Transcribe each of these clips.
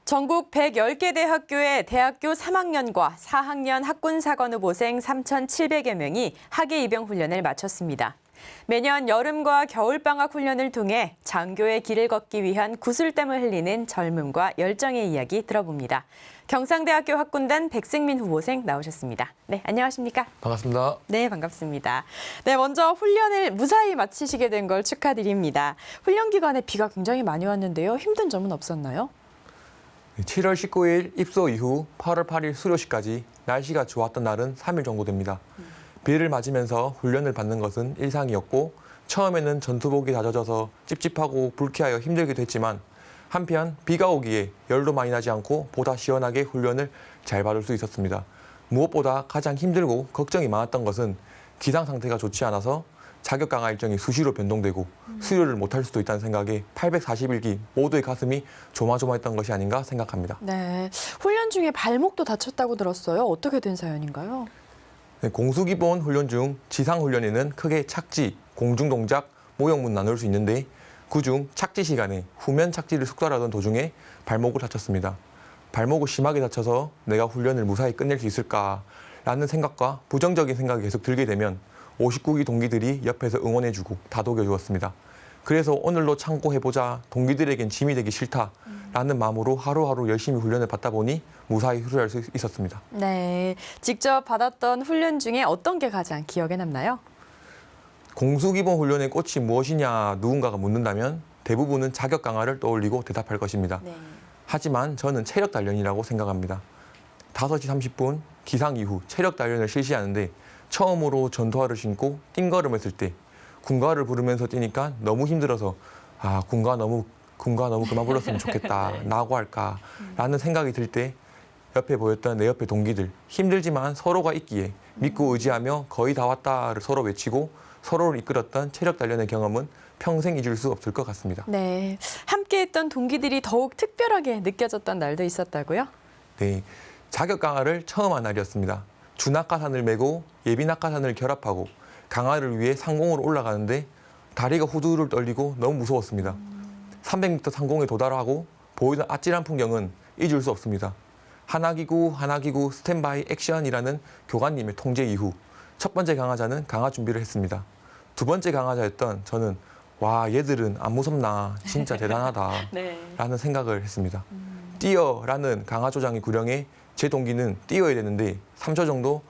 전국 110개 대학교의 대학교 3학년과 4학년 학군사관 후보생 3,700여 명이 학예 입영 훈련을 마쳤습니다. 매년 여름과 겨울방학 훈련을 통해 장교의 길을 걷기 위한 구슬땀을 흘리는 젊음과 열정의 이야기 들어봅니다. 경상대학교 학군단 백승민 후보생 나오셨습니다. 네, 안녕하십니까? 반갑습니다. 네, 반갑습니다. 네, 먼저 훈련을 무사히 마치시게 된 걸 축하드립니다. 훈련 기간에 비가 굉장히 많이 왔는데요. 힘든 점은 없었나요? 7월 19일 입소 이후 8월 8일 수료식까지 날씨가 좋았던 날은 3일 정도 됩니다. 비를 맞으면서 훈련을 받는 것은 일상이었고 처음에는 전투복이 다 젖어서 찝찝하고 불쾌하여 힘들기도 했지만 한편 비가 오기에 열도 많이 나지 않고 보다 시원하게 훈련을 잘 받을 수 있었습니다. 무엇보다 가장 힘들고 걱정이 많았던 것은 기상 상태가 좋지 않아서 자격 강화 일정이 수시로 변동되고 수료를 못할 수도 있다는 생각에 841기 모두의 가슴이 조마조마했던 것이 아닌가 생각합니다. 네, 훈련 중에 발목도 다쳤다고 들었어요. 어떻게 된 사연인가요? 네, 공수기본 훈련 중 지상훈련에는 크게 착지, 공중동작, 모형문 나눌 수 있는데 그중 착지 시간에 후면 착지를 숙달하던 도중에 발목을 다쳤습니다. 발목을 심하게 다쳐서 내가 훈련을 무사히 끝낼 수 있을까라는 생각과 부정적인 생각이 계속 들게 되면 59기 동기들이 옆에서 응원해주고 다독여주었습니다. 그래서 오늘로 참고해보자, 동기들에겐 짐이 되기 싫다라는 마음으로 하루하루 열심히 훈련을 받다 보니 무사히 수료할 수 있었습니다. 네, 직접 받았던 훈련 중에 어떤 게 가장 기억에 남나요? 공수기본 훈련의 꽃이 무엇이냐 누군가가 묻는다면 대부분은 자격 강화를 떠올리고 대답할 것입니다. 네. 하지만 저는 체력 단련이라고 생각합니다. 5시 30분 기상 이후 체력 단련을 실시하는데 처음으로 전투화를 신고 띵걸음 했을 때 군가를 부르면서 뛰니까 너무 힘들어서 군가 너무 그만 불렀으면 좋겠다. 네. 나고 할까라는 생각이 들 때 옆에 보였던 내 옆에 동기들 힘들지만 서로가 있기에 믿고 의지하며 거의 다 왔다를 서로 외치고 서로를 이끌었던 체력 단련의 경험은 평생 잊을 수 없을 것 같습니다. 네, 함께했던 동기들이 더욱 특별하게 느껴졌던 날도 있었다고요? 네, 자격 강화를 처음 한 날이었습니다. 준낙하산을 메고 예비낙하산을 결합하고 강화를 위해 상공으로 올라가는데 다리가 후두를 떨리고 너무 무서웠습니다. 300m 상공에 도달하고 보이던 아찔한 풍경은 잊을 수 없습니다. 하나기구 스탠바이 액션이라는 교관님의 통제 이후 첫 번째 강화자는 강화 준비를 했습니다. 두 번째 강화자였던 저는 와 얘들은 안 무섭나 진짜 대단하다 네. 라는 생각을 했습니다. 뛰어라는 강화 조장의 구령에 제 동기는 뛰어야 되는데 3초 정도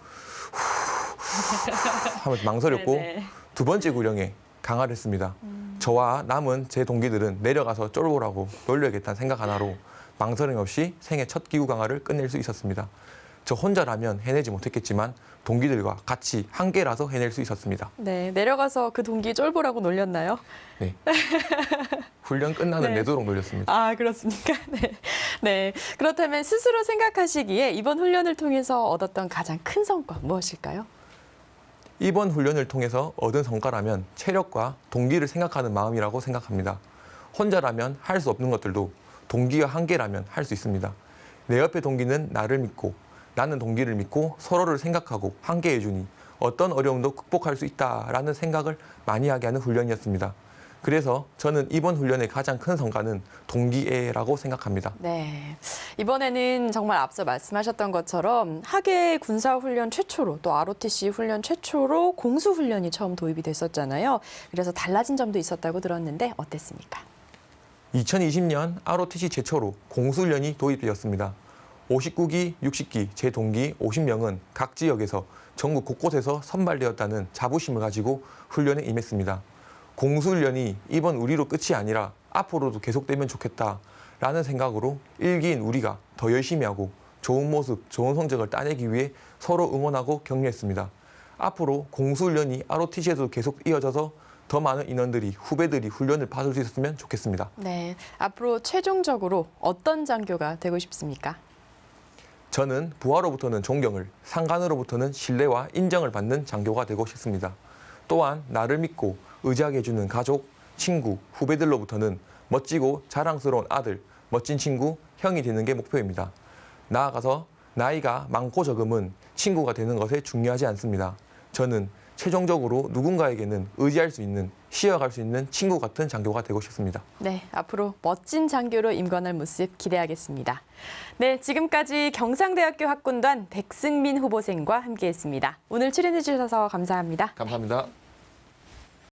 하면서 망설였고 네네. 두 번째 구령에 강화를 했습니다. 저와 남은 제 동기들은 내려가서 쫄보라고 놀려야겠다는 생각 하나로 망설임 없이 생애 첫 기구 강화를 끝낼 수 있었습니다. 저 혼자라면 해내지 못했겠지만 동기들과 같이 함께라서 해낼 수 있었습니다. 네, 내려가서 그 동기 쫄보라고 놀렸나요? 네. 훈련 끝나는 네. 내도록 놀렸습니다. 아, 그렇습니까? 네. 네. 그렇다면 스스로 생각하시기에 이번 훈련을 통해서 얻었던 가장 큰 성과 무엇일까요? 이번 훈련을 통해서 얻은 성과라면 체력과 동기를 생각하는 마음이라고 생각합니다. 혼자라면 할 수 없는 것들도 동기와 함께라면 할 수 있습니다. 내 옆에 동기는 나를 믿고 나는 동기를 믿고 서로를 생각하고 함께해주니 어떤 어려움도 극복할 수 있다라는 생각을 많이 하게 하는 훈련이었습니다. 그래서 저는 이번 훈련의 가장 큰 성과는 동기애라고 생각합니다. 네. 이번에는 정말 앞서 말씀하셨던 것처럼 학예 군사훈련 최초로 또 ROTC 훈련 최초로 공수훈련이 처음 도입이 됐었잖아요. 그래서 달라진 점도 있었다고 들었는데 어땠습니까? 2020년 ROTC 최초로 공수훈련이 도입되었습니다. 59기, 60기 제 동기 50명은 각 지역에서 전국 곳곳에서 선발되었다는 자부심을 가지고 훈련에 임했습니다. 공수훈련이 이번 우리로 끝이 아니라 앞으로도 계속되면 좋겠다라는 생각으로 1기인 우리가 더 열심히 하고 좋은 모습, 좋은 성적을 따내기 위해 서로 응원하고 격려했습니다. 앞으로 공수훈련이 ROTC에도 계속 이어져서 더 많은 인원들이, 후배들이 훈련을 받을 수 있었으면 좋겠습니다. 네. 앞으로 최종적으로 어떤 장교가 되고 싶습니까? 저는 부하로부터는 존경을, 상관으로부터는 신뢰와 인정을 받는 장교가 되고 싶습니다. 또한 나를 믿고 의지하게 해주는 가족, 친구, 후배들로부터는 멋지고 자랑스러운 아들, 멋진 친구, 형이 되는 게 목표입니다. 나아가서 나이가 많고 적음은 친구가 되는 것에 중요하지 않습니다. 저는 최종적으로 누군가에게는 의지할 수 있는, 쉬어갈 수 있는 친구 같은 장교가 되고 싶습니다. 네, 앞으로 멋진 장교로 임관할 모습 기대하겠습니다. 네, 지금까지 경상대학교 학군단 백승민 후보생과 함께했습니다. 오늘 출연해 주셔서 감사합니다. 감사합니다.